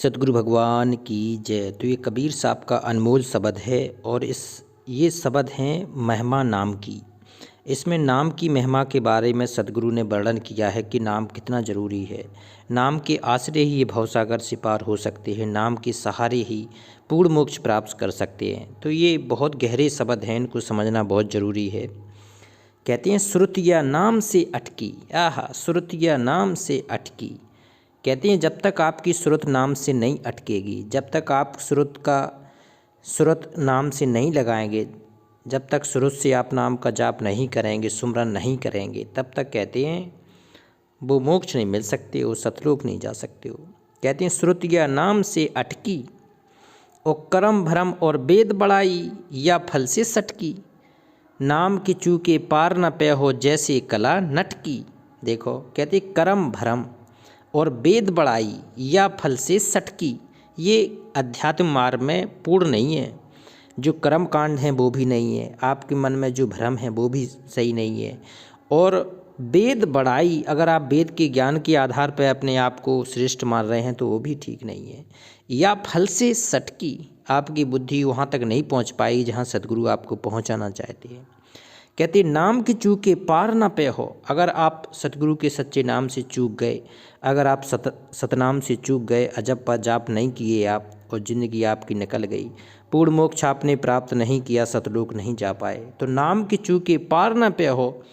सतगुरु भगवान की जय। तो ये कबीर साहब का अनमोल शब्द है और ये शब्द हैं महिमा नाम की। इसमें नाम की महिमा के बारे में सतगुरु ने वर्णन किया है कि नाम कितना ज़रूरी है। नाम के आश्रय ही ये भवसागर से पार हो सकते हैं, नाम के सहारे ही पूर्ण मोक्ष प्राप्त कर सकते हैं। तो ये बहुत गहरे शब्द हैं, इनको समझना बहुत ज़रूरी है। कहते हैं श्रुतिया नाम से अटकी, आहा श्रुतिया नाम से अटकी। कहते हैं जब तक आपकी सुरत नाम से नहीं अटकेगी, जब तक आप सुरत नाम से नहीं लगाएंगे, जब तक सुरत से आप नाम का जाप नहीं करेंगे, सुमरन नहीं करेंगे, तब तक कहते हैं वो मोक्ष नहीं मिल सकते हो, सतलोक नहीं जा सकते हो। कहते हैं श्रुत या नाम से अटकी और कर्म भरम और वेद बड़ाई या फल से सटकी। नाम की चूके पार न पे हो जैसे कला नटकी। देखो कहते कर्म भरम और वेद बड़ाई या फल से सटकी, ये अध्यात्म मार्ग में पूर्ण नहीं है। जो कर्म कांड हैं वो भी नहीं है, आपके मन में जो भ्रम है वो भी सही नहीं है। और वेद बड़ाई, अगर आप वेद के ज्ञान के आधार पर अपने आप को श्रेष्ठ मान रहे हैं तो वो भी ठीक नहीं है। या फल से सटकी, आपकी बुद्धि वहाँ तक नहीं पहुँच पाई जहाँ सतगुरु आपको पहुँचाना चाहते हैं। कहते नाम की चूके पार ना पे हो। अगर आप सतगुरु के सच्चे नाम से चूक गए, अगर आप सतनाम से चूक गए, अजब पर जाप नहीं किए आप और ज़िंदगी आपकी निकल गई, पूर्ण मोक्ष आपने प्राप्त नहीं किया, सतलोक नहीं जा पाए, तो नाम की चूके पार ना पे हो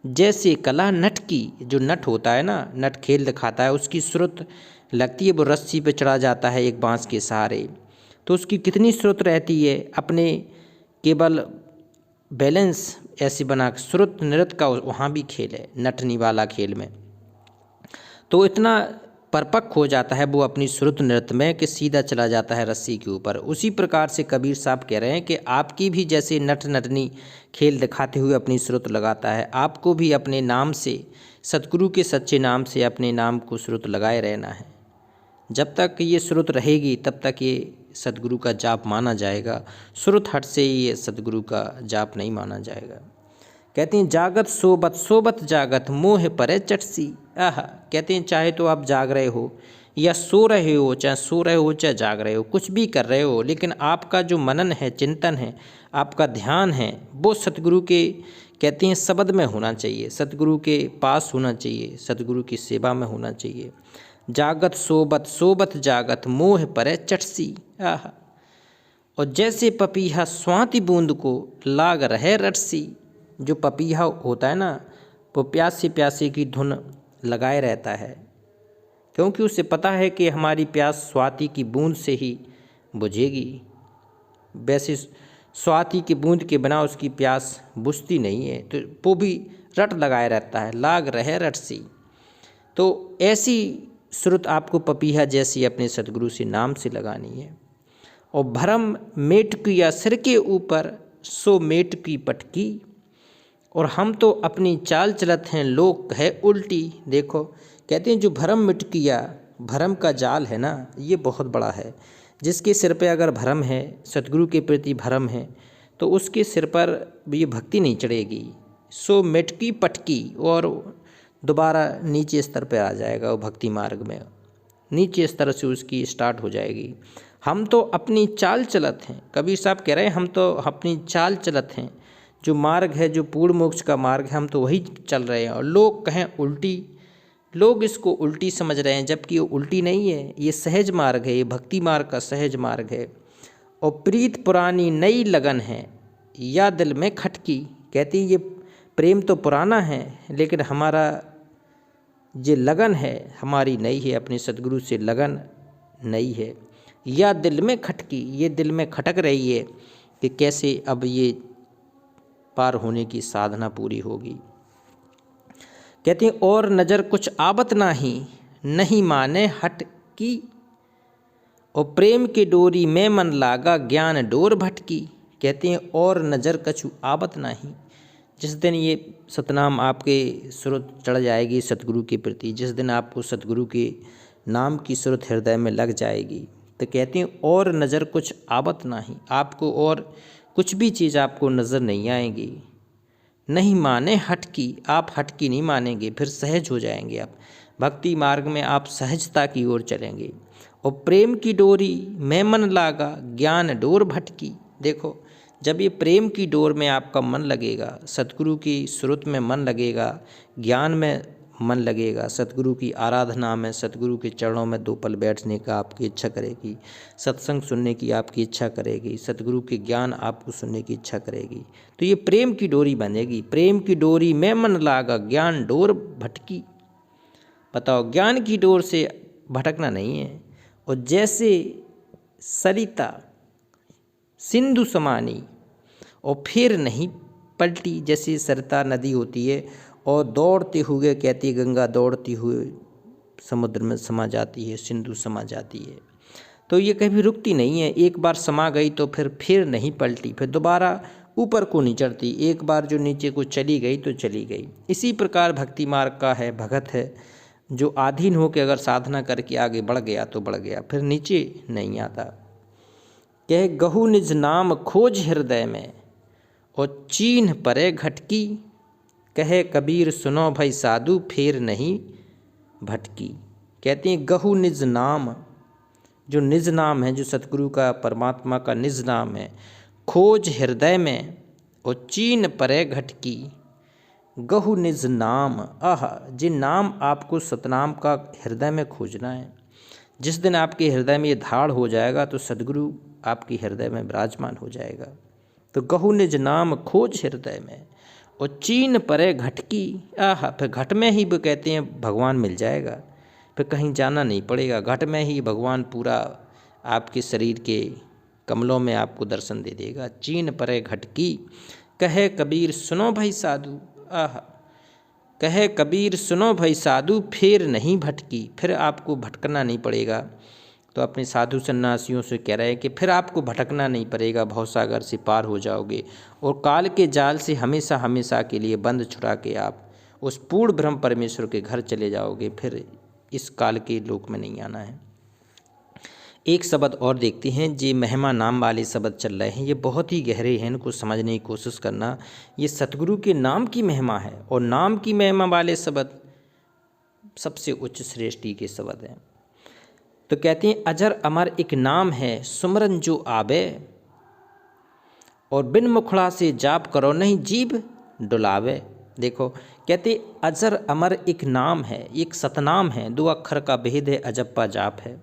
जैसे कला नट की। जो नट होता है ना, नट खेल दिखाता है, उसकी सुरत लगती है, वो रस्सी पे चढ़ा जाता है एक बांस के सहारे, तो उसकी कितनी सुरत रहती है, अपने केवल बैलेंस ऐसे बना के श्रुत नृत्य का वहाँ भी खेल है, नटनी वाला खेल में, तो इतना परपक्व हो जाता है वो अपनी श्रुत नृत्य में कि सीधा चला जाता है रस्सी के ऊपर। उसी प्रकार से कबीर साहब कह रहे हैं कि आपकी भी जैसे नट नटनी खेल दिखाते हुए अपनी श्रुत लगाता है, आपको भी अपने नाम से, सतगुरु के सच्चे नाम से अपने नाम को श्रुत लगाए रहना है। जब तक ये श्रुत रहेगी तब तक ये सतगुरु का जाप माना जाएगा, श्रुत हट से ये सतगुरु का जाप नहीं माना जाएगा। कहते हैं जागत सोबत सोबत जागत मोह परे चटसी। आहा, कहते हैं चाहे तो आप जाग रहे हो या सो रहे हो, चाहे सो रहे हो चाहे जाग रहे हो, कुछ भी कर रहे हो, लेकिन आपका जो मनन है, चिंतन है, आपका ध्यान है, वो सतगुरु के कहते हैं शब्द में होना चाहिए, सतगुरु के पास होना चाहिए, सतगुरु की सेवा में होना चाहिए। जागत सोबत सोबत जागत मोह परे चटसी। आहा, और जैसे पपीहा स्वाति बूंद को लाग रहे रटसी। जो पपीहा होता है ना, वो प्यासे प्यासे की धुन लगाए रहता है, क्योंकि उसे पता है कि हमारी प्यास स्वाति की बूंद से ही बुझेगी। वैसे स्वाति की बूंद के बिना उसकी प्यास बुझती नहीं है, तो वो भी रट लगाए रहता है, लाग रहे रटसी। तो ऐसी श्रुत आपको पपीहा जैसी अपने सतगुरु से नाम से लगानी है। और भरम मेट किया सिर के ऊपर सो मेट की पटकी। और हम तो अपनी चाल चलत हैं लोग कहे उल्टी। देखो कहते हैं जो भरम मिट किया, भरम का जाल है ना, ये बहुत बड़ा है। जिसके सिर पे अगर भरम है, सतगुरु के प्रति भरम है, तो उसके सिर पर ये भक्ति नहीं चढ़ेगी, सो मेटकी पटकी, और दोबारा नीचे स्तर पर आ जाएगा वो भक्ति मार्ग में, नीचे स्तर से उसकी स्टार्ट हो जाएगी। हम तो अपनी चाल चलत हैं, कबीर साहब कह रहे हैं हम तो अपनी चाल चलत हैं, जो मार्ग है, जो पूर्ण मोक्ष का मार्ग है, हम तो वही चल रहे हैं। और लोग कहें उल्टी, लोग इसको उल्टी समझ रहे हैं, जबकि ये उल्टी नहीं है, ये सहज मार्ग है, ये भक्ति मार्ग का सहज मार्ग है। और प्रीत पुरानी नई लगन है या दिल में खटकी। कहती ये प्रेम तो पुराना है, लेकिन हमारा ये लगन है हमारी नई है, अपने सतगुरु से लगन नई है। या दिल में खटकी, ये दिल में खटक रही है कि कैसे अब ये पार होने की साधना पूरी होगी। कहते हैं और नज़र कुछ आबत नहीं माने हट की। और प्रेम के डोरी में मन लागा ज्ञान डोर भटकी। कहते हैं और नज़र कछु आबत नहीं, जिस दिन ये सतनाम आपके सुरत चढ़ जाएगी सतगुरु के प्रति, जिस दिन आपको सतगुरु के नाम की सुरत हृदय में लग जाएगी, तो कहते हैं और नज़र कुछ आबत नहीं, आपको और कुछ भी चीज़ आपको नज़र नहीं आएगी। नहीं माने हटकी, आप हटकी नहीं मानेंगे, फिर सहज हो जाएंगे आप भक्ति मार्ग में, आप सहजता की ओर चलेंगे। और प्रेम की डोरी में मन लागा, ज्ञान डोर भटकी। देखो, जब ये प्रेम की डोर में आपका मन लगेगा, सतगुरु की सुरत में मन लगेगा, ज्ञान में मन लगेगा, सतगुरु की आराधना में, सतगुरु के चरणों में 2 पल बैठने का आपकी इच्छा करेगी, सत्संग सुनने की आपकी इच्छा करेगी, सतगुरु के ज्ञान आपको सुनने की इच्छा करेगी, तो ये प्रेम की डोरी बनेगी। प्रेम की डोरी में मन लागा, ज्ञान डोर भटकी। बताओ, ज्ञान की डोर से भटकना नहीं है। और जैसे सरिता सिंधु समानी और फिर नहीं पलटी, जैसी सरिता नदी होती है और दौड़ते हुए, कहती है गंगा, दौड़ती हुए समुद्र में समा जाती है, सिंधु समा जाती है, तो ये कभी रुकती नहीं है। एक बार समा गई तो फिर नहीं पलटी, फिर दोबारा ऊपर को नहीं चढ़ती। एक बार जो नीचे को चली गई तो चली गई। इसी प्रकार भक्ति मार्ग का है, भगत है जो आधीन होकर अगर साधना करके आगे बढ़ गया तो बढ़ गया, फिर नीचे नहीं आता। कह गहु निज नाम खोज हृदय में और चीन्ह परे घटकी। कहे कबीर सुनो भाई साधु फेर नहीं भटकी। कहते हैं गहु निज नाम, जो निज नाम है, जो सतगुरु का, परमात्मा का निज नाम है, खोज हृदय में और चीन परे घटकी। गहु निज नाम, आह, जिन नाम आपको सतनाम का हृदय में खोजना है। जिस दिन आपके हृदय में ये धाड़ हो जाएगा तो सदगुरु आपके हृदय में विराजमान हो जाएगा। तो गहु निज नाम खोज हृदय में और चीन परे घटकी। आह, फिर घट में ही वो कहते हैं भगवान मिल जाएगा, फिर कहीं जाना नहीं पड़ेगा। घट में ही भगवान पूरा आपके शरीर के कमलों में आपको दर्शन दे देगा। चीन परे घटकी। कहे कबीर सुनो भाई साधु, आह, कहे कबीर सुनो भाई साधु फिर नहीं भटकी। फिर आपको भटकना नहीं पड़ेगा। तो अपने साधु सन्यासियों से कह रहे हैं कि फिर आपको भटकना नहीं पड़ेगा, भवसागर से पार हो जाओगे और काल के जाल से हमेशा हमेशा के लिए बंद छुड़ा के आप उस पूर्ण ब्रह्म परमेश्वर के घर चले जाओगे। फिर इस काल के लोक में नहीं आना है। एक शब्द और देखते हैं, जे महिमा नाम वाले शब्द चल रहे हैं, ये बहुत ही गहरे हैं, इनको समझने की कोशिश करना। ये सतगुरु के नाम की महिमा है और नाम की महिमा वाले शब्द सबसे उच्च श्रेष्ठी के शब्द हैं। तो कहते हैं अजर अमर एक नाम है, सुमरन जो आवे और बिन मुखड़ा से जाप करो नहीं जीभ डुलावे। देखो, कहते अजर अमर एक नाम है, एक सतनाम है, 2 अक्षर का भेद है, अजप्पा जाप है।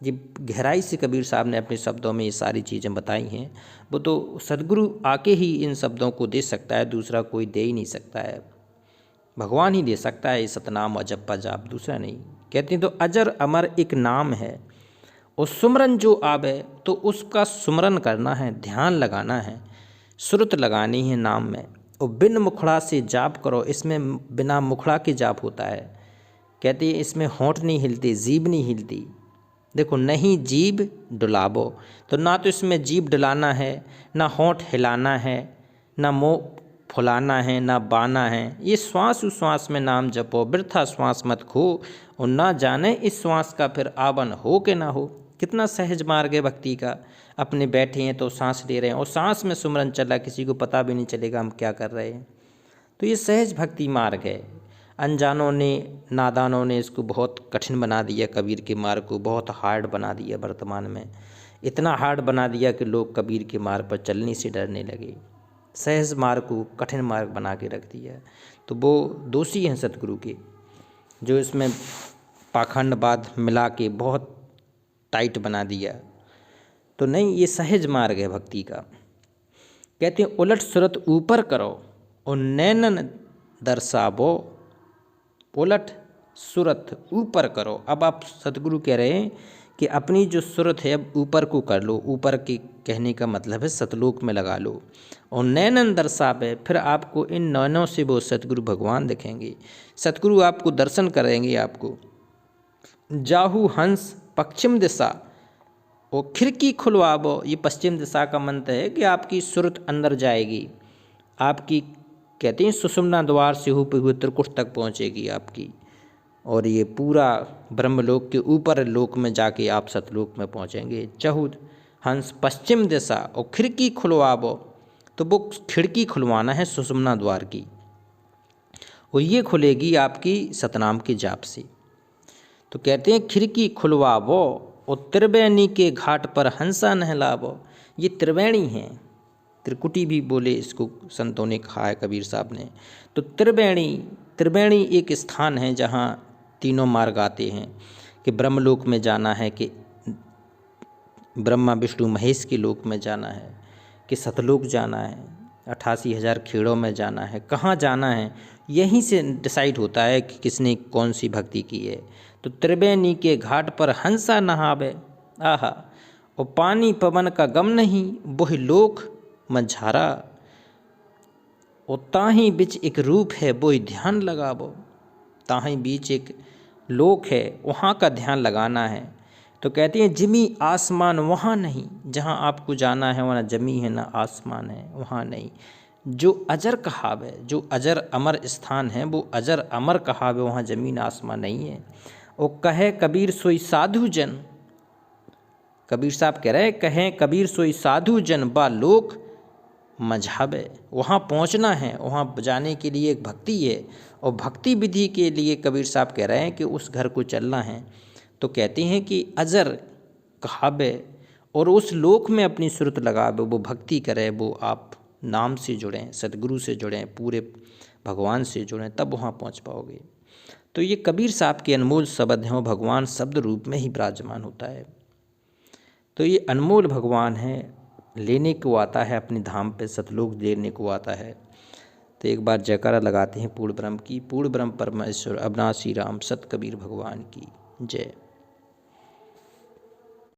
ये गहराई से कबीर साहब ने अपने शब्दों में ये सारी चीज़ें बताई हैं। वो तो सदगुरु आके ही इन शब्दों को दे सकता है, दूसरा कोई दे ही नहीं सकता है। भगवान ही दे सकता है ये सतनाम और जप्पा जाप, दूसरा नहीं। कहते हैं तो अजर अमर एक नाम है और सुमरन जो आवे, तो उसका सुमरन करना है, ध्यान लगाना है, सुरत लगानी है नाम में। और बिन मुखड़ा से जाप करो, इसमें बिना मुखड़ा के जाप होता है। कहते हैं इसमें होंठ नहीं हिलती, जीभ नहीं हिलती। देखो, नहीं जीभ डुलाबो, तो ना तो इसमें जीभ डुलाना है, ना होंठ हिलाना है, ना मुँह फुलाना है, ना बाना है। ये श्वास उश्वास में नाम जपो, वृथा श्वास मत खो और ना जाने इस श्वास का फिर आवन हो के ना हो। कितना सहज मार्ग है भक्ति का। अपने बैठे हैं तो सांस ले रहे हैं और सांस में सुमरन चला, किसी को पता भी नहीं चलेगा हम क्या कर रहे हैं। तो ये सहज भक्ति मार्ग है। अनजानों ने, नादानों ने इसको बहुत कठिन बना दिया, कबीर के मार्ग को बहुत हार्ड बना दिया। वर्तमान में इतना हार्ड बना दिया कि लोग कबीर के मार्ग पर चलने से डरने लगे। सहज मार्ग को कठिन मार्ग बना के रख दिया। तो वो दोषी हैं सतगुरु के, जो इसमें पाखंडवाद मिला के बहुत टाइट बना दिया। तो नहीं, ये सहज मार्ग है भक्ति का। कहते हैं उलट सुरत ऊपर करो और नैनन दर्शावो। उलट सुरत ऊपर करो। अब आप सतगुरु कह रहे हैं कि अपनी जो सुरत है अब ऊपर को कर लो। ऊपर के कहने का मतलब है सतलोक में लगा लो। और नैनन दर्शावे, फिर आपको इन नैनों से वो सतगुरु भगवान दिखेंगे, सतगुरु आपको दर्शन करेंगे। आपको जाहू हंस पश्चिम दिशा और खिड़की खुलवाबो। ये पश्चिम दिशा का मंत्र है कि आपकी सुरत अंदर जाएगी, आपकी कहते हैं सुषुम्ना द्वार से होते हुए त्रिकुट तक पहुँचेगी आपकी, और ये पूरा ब्रह्मलोक के ऊपर लोक में जाके आप सतलोक में पहुँचेंगे। चहु हंस पश्चिम दिशा और खिड़की खुलवाबो, तो वो खिड़की खुलवाना है सुषुम्ना द्वार की, और ये खुलेगी आपकी सतनाम के जाप से। तो तो कहते हैं खिड़की खुलवावो और त्रिवेणी के घाट पर हंसा नहलावो। ये त्रिवेणी हैं, त्रिकुटी भी बोले इसको संतों ने कहा है, कबीर साहब ने। तो त्रिवेणी एक स्थान है जहाँ तीनों मार्ग आते हैं कि ब्रह्मलोक में जाना है, कि ब्रह्मा विष्णु महेश के लोक में जाना है, कि सतलोक जाना है, 88,000 खेड़ों में जाना है, कहाँ जाना है यहीं से डिसाइड होता है कि किसने कौन सी भक्ति की है। तो त्रिवेणी के घाट पर हंसा नहावे, आहा, और पानी पवन का गम नहीं, वही लोक मझारा, और ताहीं बीच एक रूप है वही ध्यान लगावो। ताहीं बीच एक लोक है, वहाँ का ध्यान लगाना है। तो कहते हैं जिमी आसमान वहाँ नहीं, जहाँ आपको जाना है वहाँ जमी है ना आसमान है, वहाँ नहीं। जो अजर कहावे, जो अजर अमर स्थान है वो अजर अमर कहावे, वहाँ जमीन आसमान नहीं है। और कहे कबीर सोई साधु जन, कबीर साहब कह रहे कहें कबीर सोई साधु जन बा लोक मझावे। वहाँ पहुँचना है, वहाँ जाने के लिए एक भक्ति है, और भक्ति विधि के लिए कबीर साहब कह रहे हैं कि उस घर को चलना है। तो कहते हैं कि अजर कहावे और उस लोक में अपनी सुरत लगावे, वो भक्ति करे, वो आप नाम से जुड़ें, सतगुरु से जुड़ें, पूरे भगवान से जुड़ें, तब वहाँ पहुँच पाओगे। तो ये कबीर साहब के अनमोल शब्द हैं, भगवान शब्द रूप में ही विराजमान होता है। तो ये अनमोल भगवान है, लेने को आता है अपने धाम पे, सतलोक देने को आता है। तो एक बार जयकारा लगाते हैं पूर्ण ब्रह्म की। पूर्ण ब्रह्म परमेश्वर अविनाशी राम सत कबीर भगवान की जय।